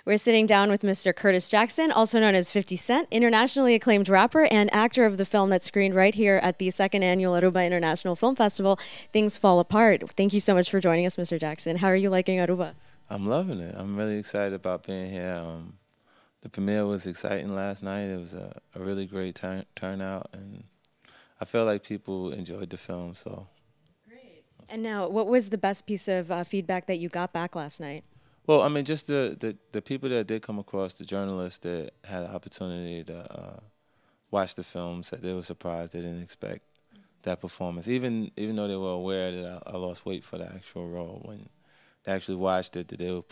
We're sitting down with Mr. Curtis Jackson, also known as 50 Cent, internationally acclaimed rapper and actor of the film that screened right here at the second annual Aruba International Film Festival, Things Fall Apart. Thank you so much for joining us, Mr. Jackson. How are you liking Aruba? I'm loving it. I'm really excited about being here. The premiere was exciting last night. It was a really great turnout, and I feel like people enjoyed the film. So, Great. And now, what was the best piece of feedback that you got back last night? well, I mean, just the people that did come across, the journalists that had an opportunity to watch the film said they were surprised. They didn't expect that performance, even though they were aware that I lost weight for the actual role. When they actually watched it, they were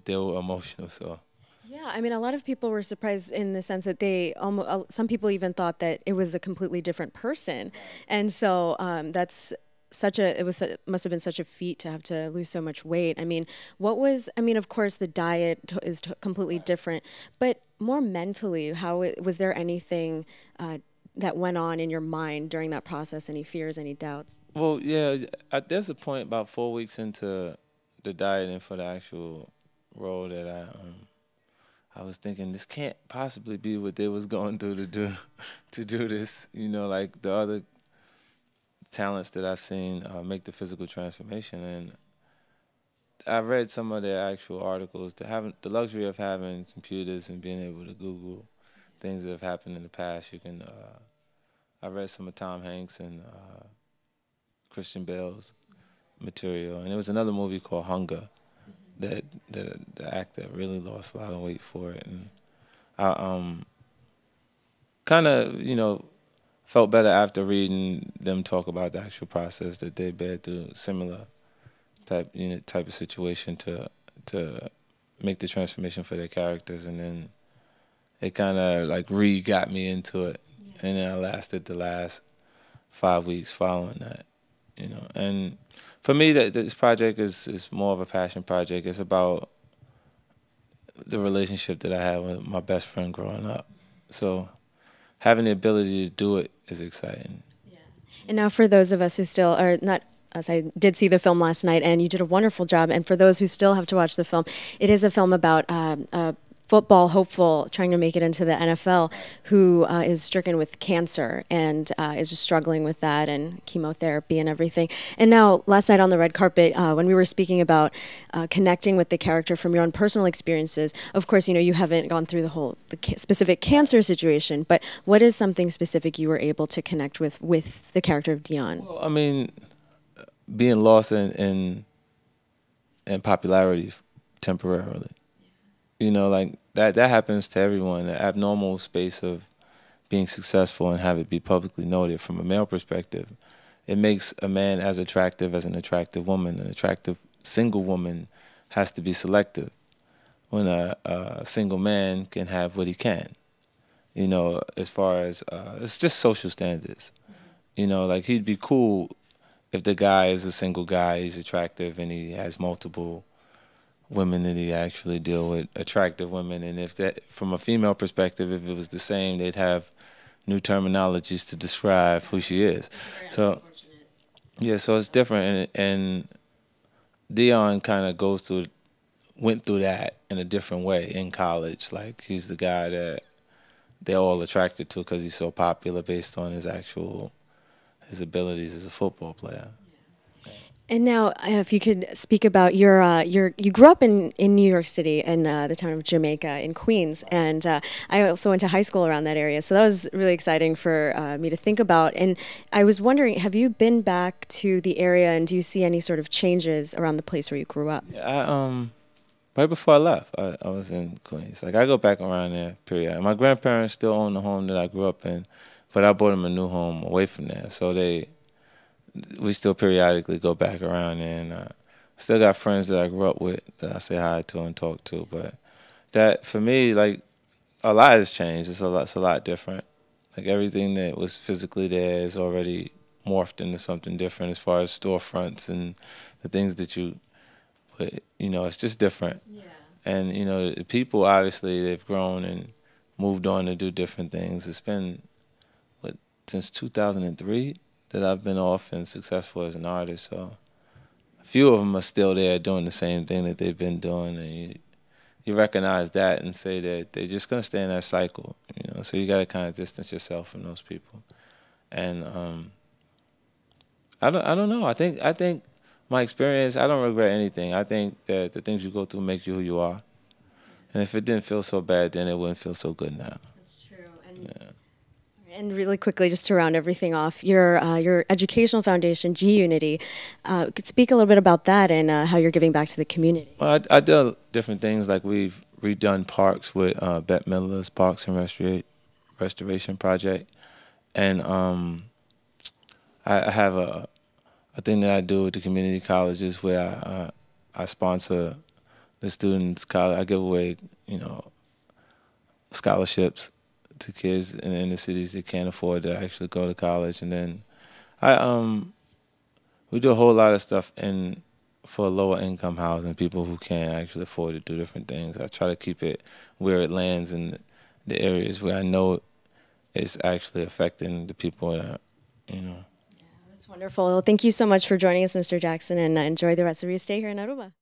they were emotional. So. Yeah, I mean, a lot of people were surprised in the sense that they almost, some people even thought that it was a completely different person, and so that's such a must have been such a feat to have to lose so much weight. I mean, what was I mean, of course, the diet is completely different, but more mentally, was there anything that went on in your mind during that process? Any fears, any doubts? Well, yeah, there's a point about 4 weeks into the dieting for the actual role that I was thinking this can't possibly be what they was going through to do to do this. You know, like the other talents that I've seen make the physical transformation, and I read some of their actual articles. To have the luxury of having computers and being able to Google things that have happened in the past, you can. I read some of Tom Hanks and Christian Bale's material, and there was another movie called Hunger that the actor really lost a lot of weight for it, and I kind of felt better after reading them talk about the actual process that they been through similar type of situation to make the transformation for their characters, and then it kind of like got me into it, and then I lasted the last 5 weeks following that, and for me, this project is more of a passion project. It's about the relationship that I had with my best friend growing up. So having the ability to do it is exciting. And now, for those of us who still are not, as I did see the film last night, and you did a wonderful job. And for those who still have to watch the film, it is a film about a football hopeful trying to make it into the NFL who is stricken with cancer and is just struggling with that and chemotherapy and everything. And now, last night on the red carpet, when we were speaking about connecting with the character from your own personal experiences, of course, you haven't gone through the specific cancer situation, but what is something specific you were able to connect with the character of Dion? Well, I mean, being lost in popularity temporarily. Like that happens to everyone. The abnormal space of being successful and have it be publicly noted from a male perspective, it makes a man as attractive as an attractive woman. An attractive single woman has to be selective when a single man can have what he can. As far as it's just social standards. Like he'd be cool if the guy is a single guy, he's attractive, and he has multiple women that he actually deal with, attractive women. And if that, from a female perspective, if it was the same, they'd have new terminologies to describe who she is. So yeah, so it's different, and Dion kind of went through that in a different way in college. Like he's the guy that they're all attracted to because he's so popular based on his abilities as a football player. And now, if you could speak about you grew up in New York City in the town of Jamaica in Queens, and I also went to high school around that area, so that was really exciting for me to think about. And I was wondering, have you been back to the area, and do you see any sort of changes around the place where you grew up? Yeah, right before I left, I was in Queens. Like I go back around there, period. My grandparents still own the home that I grew up in, but I bought them a new home away from there, so we still periodically go back around there, and still got friends that I grew up with that I say hi to and talk to. But that for me, like a lot has changed. It's a lot different. Like everything that was physically there is already morphed into something different as far as storefronts and the things that it's just different. Yeah. And the people obviously they've grown and moved on to do different things. It's been since 2003 that I've been off and successful as an artist. So a few of them are still there doing the same thing that they've been doing, and you recognize that and say that they're just gonna stay in that cycle, you know. So you gotta kind of distance yourself from those people. And I don't know. I think my experience. I don't regret anything. I think that the things you go through make you who you are. And if it didn't feel so bad, then it wouldn't feel so good now. That's true. And really quickly, just to round everything off, your educational foundation, G Unity, could speak a little bit about that and how you're giving back to the community. Well, I do different things, like we've redone parks with Bette Midler's Parks and Restoration Project, and I have a thing that I do with the community colleges where I sponsor the students' college. I give away, you know, scholarships to kids in the inner cities that can't afford to actually go to college, and then I we do a whole lot of stuff for lower income housing, people who can't actually afford to do different things. I try to keep it where it lands in the areas where I know it's actually affecting the people that, you know. That's wonderful. Well, thank you so much for joining us, Mr. Jackson, and enjoy the rest of your stay here in Aruba.